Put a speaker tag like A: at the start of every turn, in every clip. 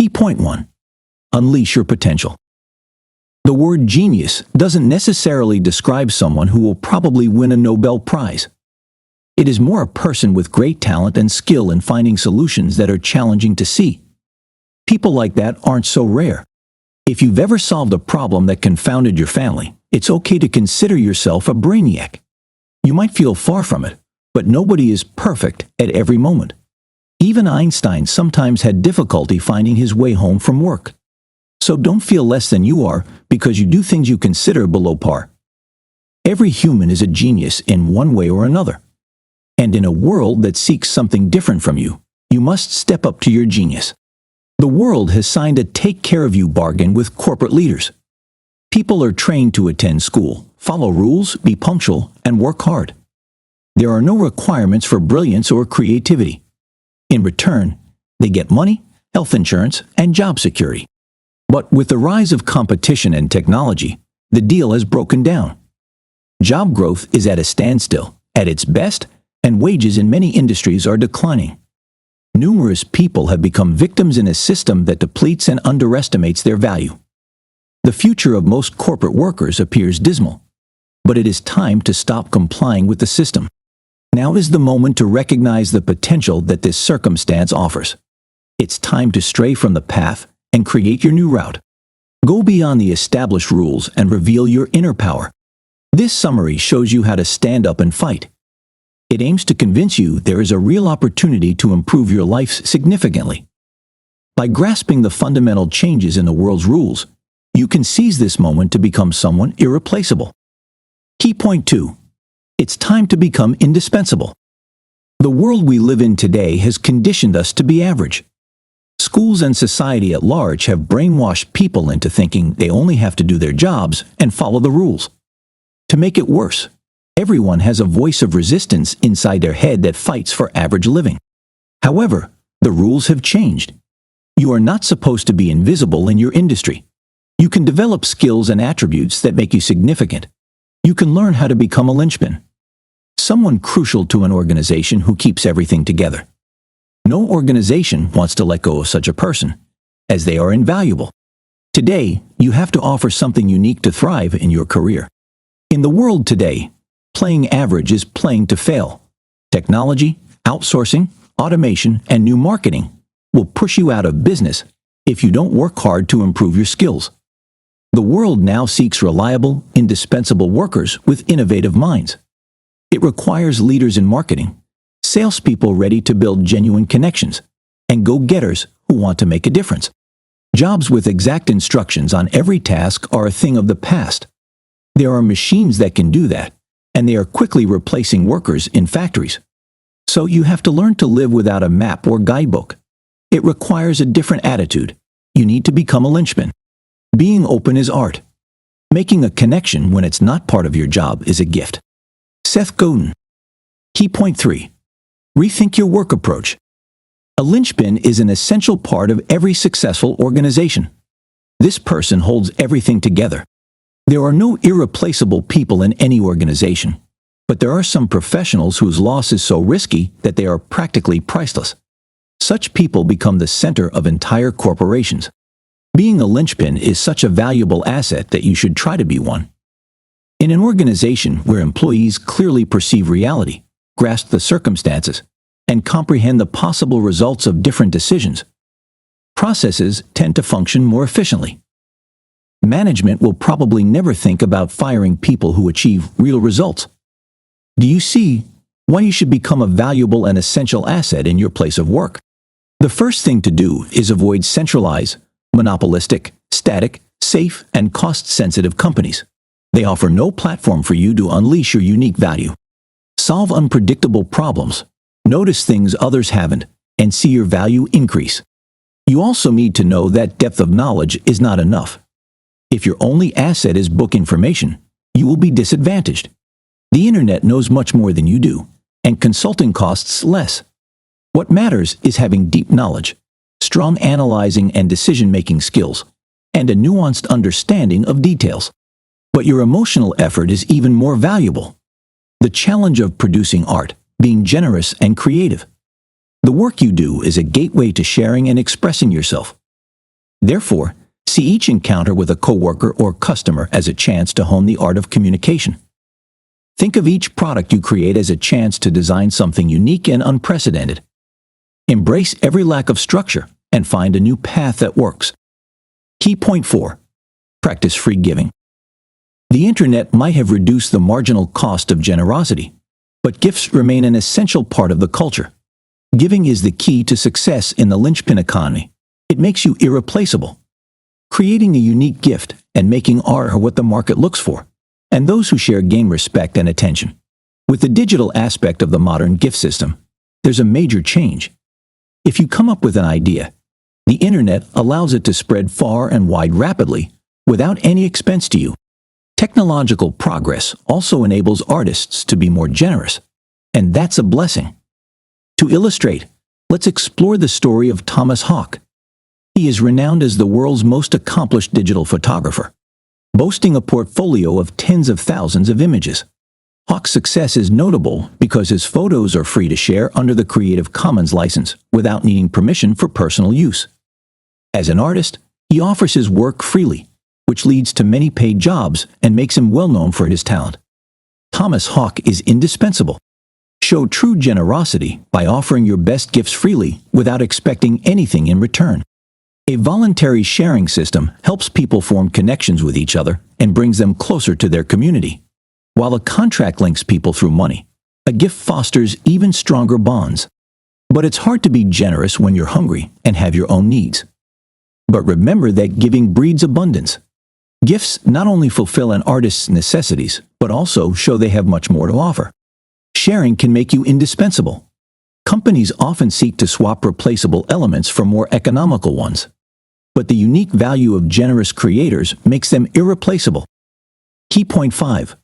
A: Key point 1. Unleash your potential. The word genius doesn't necessarily describe someone who will probably win a Nobel Prize. It is more a person with great talent and skill in finding solutions that are challenging to see. People like that aren't so rare. If you've ever solved a problem that confounded your family, it's okay to consider yourself a brainiac. You might feel far from it, but nobody is perfect at every moment. Even Einstein sometimes had difficulty finding his way home from work. So don't feel less than you are because you do things you consider below par. Every human is a genius in one way or another. And in a world that seeks something different from you, you must step up to your genius. The world has signed a take-care-of-you bargain with corporate leaders. People are trained to attend school, follow rules, be punctual, and work hard. There are no requirements for brilliance or creativity. In return, they get money, health insurance, and job security. But with the rise of competition and technology, the deal has broken down. Job growth is at a standstill, at its best, and wages in many industries are declining. Numerous people have become victims in a system that depletes and underestimates their value. The future of most corporate workers appears dismal, but it is time to stop complying with the system. Now is the moment to recognize the potential that this circumstance offers. It's time to stray from the path and create your new route. Go beyond the established rules and reveal your inner power. This summary shows you how to stand up and fight. It aims to convince you there is a real opportunity to improve your life significantly. By grasping the fundamental changes in the world's rules, you can seize this moment to become someone irreplaceable. Key point 2. It's time to become indispensable. The world we live in today has conditioned us to be average. Schools and society at large have brainwashed people into thinking they only have to do their jobs and follow the rules. To make it worse, everyone has a voice of resistance inside their head that fights for average living. However, the rules have changed. You are not supposed to be invisible in your industry. You can develop skills and attributes that make you significant. You can learn how to become a linchpin, someone crucial to an organization who keeps everything together. No organization wants to let go of such a person, as they are invaluable. Today, you have to offer something unique to thrive in your career. In the world today, playing average is playing to fail. Technology, outsourcing, automation, and new marketing will push you out of business if you don't work hard to improve your skills. The world now seeks reliable, indispensable workers with innovative minds. It requires leaders in marketing, salespeople ready to build genuine connections, and go-getters who want to make a difference. Jobs with exact instructions on every task are a thing of the past. There are machines that can do that, and they are quickly replacing workers in factories. So you have to learn to live without a map or guidebook. It requires a different attitude. You need to become a linchpin. Being open is art. Making a connection when it's not part of your job is a gift. Seth Godin. Key point 3. Rethink your work approach. A linchpin is an essential part of every successful organization. This person holds everything together. There are no irreplaceable people in any organization, but there are some professionals whose loss is so risky that they are practically priceless. Such people become the center of entire corporations. Being a linchpin is such a valuable asset that you should try to be one. In an organization where employees clearly perceive reality, grasp the circumstances, and comprehend the possible results of different decisions, processes tend to function more efficiently. Management will probably never think about firing people who achieve real results. Do you see why you should become a valuable and essential asset in your place of work? The first thing to do is avoid centralized, monopolistic, static, safe, and cost-sensitive companies. They offer no platform for you to unleash your unique value. Solve unpredictable problems, notice things others haven't, and see your value increase. You also need to know that depth of knowledge is not enough. If your only asset is book information, you will be disadvantaged. The internet knows much more than you do, and consulting costs less. What matters is having deep knowledge, strong analyzing and decision-making skills, and a nuanced understanding of details. But your emotional effort is even more valuable. The challenge of producing art, being generous and creative. The work you do is a gateway to sharing and expressing yourself. Therefore, see each encounter with a coworker or customer as a chance to hone the art of communication. Think of each product you create as a chance to design something unique and unprecedented. Embrace every lack of structure and find a new path that works. Key point 4. Practice free giving. The internet might have reduced the marginal cost of generosity, but gifts remain an essential part of the culture. Giving is the key to success in the linchpin economy. It makes you irreplaceable. Creating a unique gift and making art are what the market looks for, and those who share gain respect and attention. With the digital aspect of the modern gift system, there's a major change. If you come up with an idea, the internet allows it to spread far and wide rapidly without any expense to you. Technological progress also enables artists to be more generous, and that's a blessing. To illustrate, let's explore the story of Thomas Hawk. He is renowned as the world's most accomplished digital photographer, boasting a portfolio of tens of thousands of images. Hawk's success is notable because his photos are free to share under the Creative Commons license without needing permission for personal use. As an artist, he offers his work freely, which leads to many paid jobs and makes him well known for his talent. Thomas Hawk is indispensable. Show true generosity by offering your best gifts freely without expecting anything in return. A voluntary sharing system helps people form connections with each other and brings them closer to their community. While a contract links people through money, a gift fosters even stronger bonds. But it's hard to be generous when you're hungry and have your own needs. But remember that giving breeds abundance. Gifts not only fulfill an artist's necessities, but also show they have much more to offer. Sharing can make you indispensable. Companies often seek to swap replaceable elements for more economical ones. But the unique value of generous creators makes them irreplaceable. Key point 5.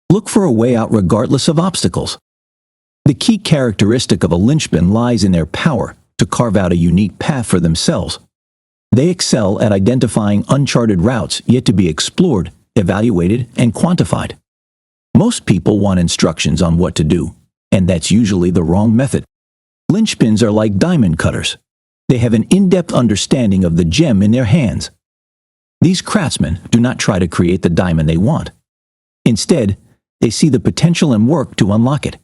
A: Look for a way out regardless of obstacles. The key characteristic of a linchpin lies in their power to carve out a unique path for themselves. They excel at identifying uncharted routes yet to be explored, evaluated, and quantified. Most people want instructions on what to do, and that's usually the wrong method. Linchpins are like diamond cutters. They have an in-depth understanding of the gem in their hands. These craftsmen do not try to create the diamond they want. Instead, they see the potential and work to unlock it.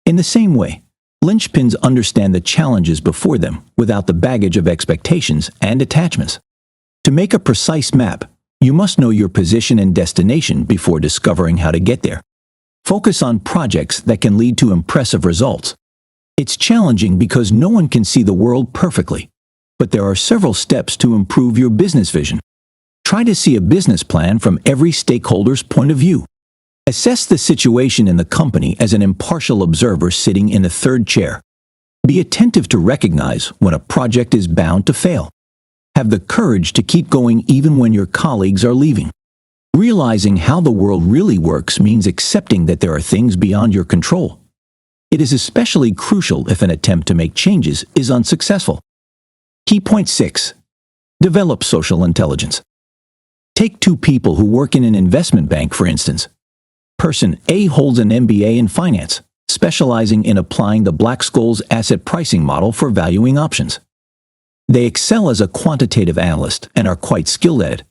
A: In the same way, linchpins understand the challenges before them without the baggage of expectations and attachments. To make a precise map, you must know your position and destination before discovering how to get there. Focus on projects that can lead to impressive results. It's challenging because no one can see the world perfectly, but there are several steps to improve your business vision. Try to see a business plan from every stakeholder's point of view. Assess the situation in the company as an impartial observer sitting in a third chair. Be attentive to recognize when a project is bound to fail. Have the courage to keep going even when your colleagues are leaving. Realizing how the world really works means accepting that there are things beyond your control. It is especially crucial if an attempt to make changes is unsuccessful. Key point 6. Develop social intelligence. Take two people who work in an investment bank, for instance. Person A holds an MBA in finance, specializing in applying the Black-Scholes asset pricing model for valuing options. They excel as a quantitative analyst and are quite skilled at it.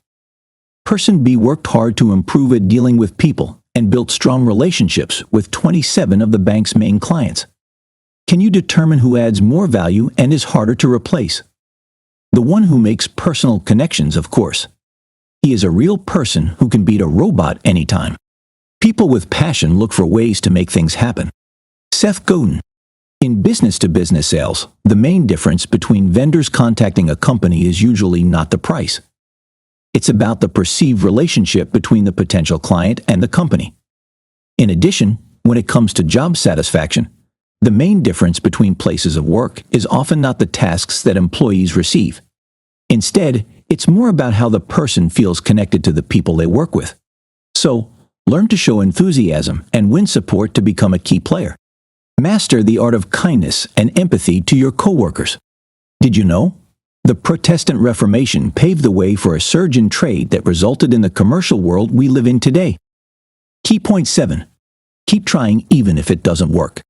A: Person B worked hard to improve at dealing with people and built strong relationships with 27 of the bank's main clients. Can you determine who adds more value and is harder to replace? The one who makes personal connections, of course. He is a real person who can beat a robot anytime. People with passion look for ways to make things happen. Seth Godin. In business-to-business sales, the main difference between vendors contacting a company is usually not the price. It's about the perceived relationship between the potential client and the company. In addition, when it comes to job satisfaction, the main difference between places of work is often not the tasks that employees receive. Instead, it's more about how the person feels connected to the people they work with. So, learn to show enthusiasm and win support to become a key player. Master the art of kindness and empathy to your coworkers. Did you know? The Protestant Reformation paved the way for a surge in trade that resulted in the commercial world we live in today. Key point 7. Keep trying even if it doesn't work.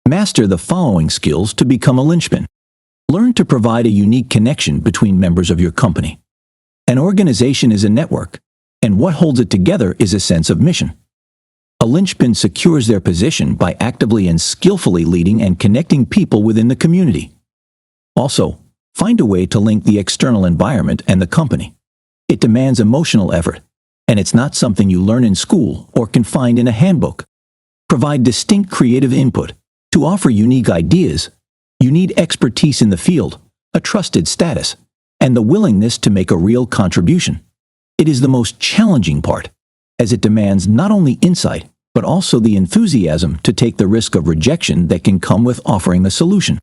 A: Master the following skills to become a linchpin. Learn to provide a unique connection between members of your company. An organization is a network, and what holds it together is a sense of mission. A linchpin secures their position by actively and skillfully leading and connecting people within the community. Also, find a way to link the external environment and the company. It demands emotional effort, and it's not something you learn in school or can find in a handbook. Provide distinct creative input. To offer unique ideas, you need expertise in the field, a trusted status, and the willingness to make a real contribution. It is the most challenging part, as it demands not only insight, but also the enthusiasm to take the risk of rejection that can come with offering a solution.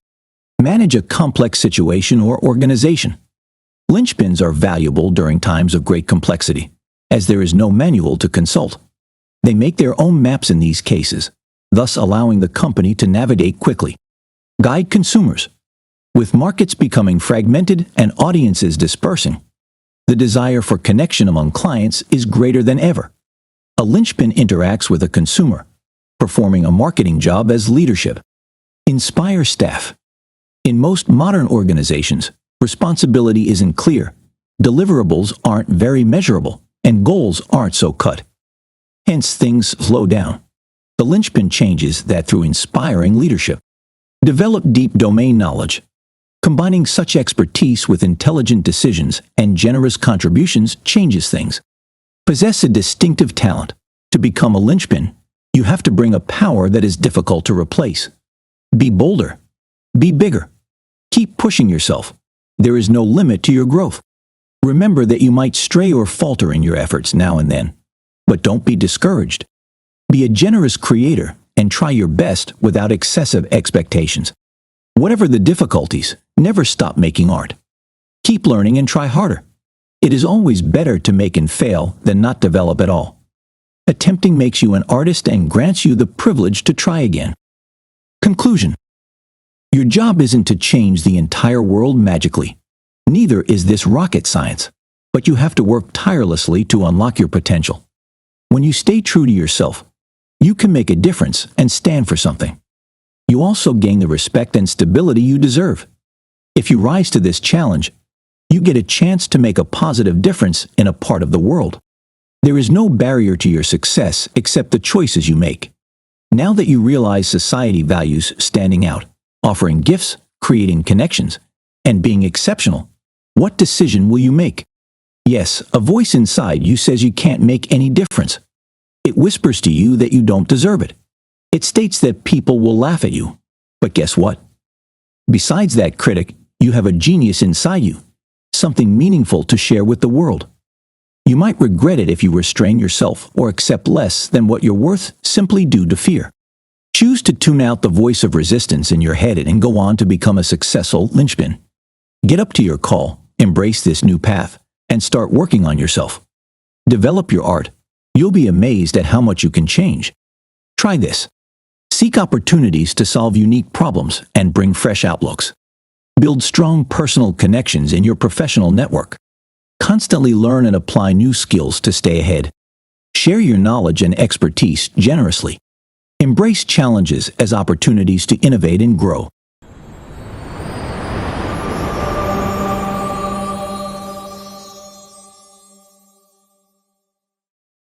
A: Manage a complex situation or organization. Linchpins are valuable during times of great complexity, as there is no manual to consult. They make their own maps in these cases, thus allowing the company to navigate quickly. Guide consumers. With markets becoming fragmented and audiences dispersing, the desire for connection among clients is greater than ever. A linchpin interacts with a consumer, performing a marketing job as leadership. Inspire staff. In most modern organizations, responsibility isn't clear, deliverables aren't very measurable, and goals aren't so cut. Hence, things slow down. The linchpin changes that through inspiring leadership. Develop deep domain knowledge. Combining such expertise with intelligent decisions and generous contributions changes things. Possess a distinctive talent. To become a linchpin, you have to bring a power that is difficult to replace. Be bolder. Be bigger. Keep pushing yourself. There is no limit to your growth. Remember that you might stray or falter in your efforts now and then, but don't be discouraged. Be a generous creator and try your best without excessive expectations. Whatever the difficulties, never stop making art. Keep learning and try harder. It is always better to make and fail than not develop at all. Attempting makes you an artist and grants you the privilege to try again. Conclusion. Your job isn't to change the entire world magically. Neither is this rocket science, but you have to work tirelessly to unlock your potential. When you stay true to yourself, you can make a difference and stand for something. You also gain the respect and stability you deserve. If you rise to this challenge, you get a chance to make a positive difference in a part of the world. There is no barrier to your success except the choices you make. Now that you realize society values standing out, offering gifts, creating connections, and being exceptional, what decision will you make? Yes, a voice inside you says you can't make any difference. It whispers to you that you don't deserve it. It states that people will laugh at you. But guess what? Besides that critic, you have a genius inside you, something meaningful to share with the world. You might regret it if you restrain yourself or accept less than what you're worth simply due to fear. Choose to tune out the voice of resistance in your head and go on to become a successful linchpin. Get up to your call, embrace this new path, and start working on yourself. Develop your art. You'll be amazed at how much you can change. Try this. Seek opportunities to solve unique problems and bring fresh outlooks. Build strong personal connections in your professional network. Constantly learn and apply new skills to stay ahead. Share your knowledge and expertise generously. Embrace challenges as opportunities to innovate and grow.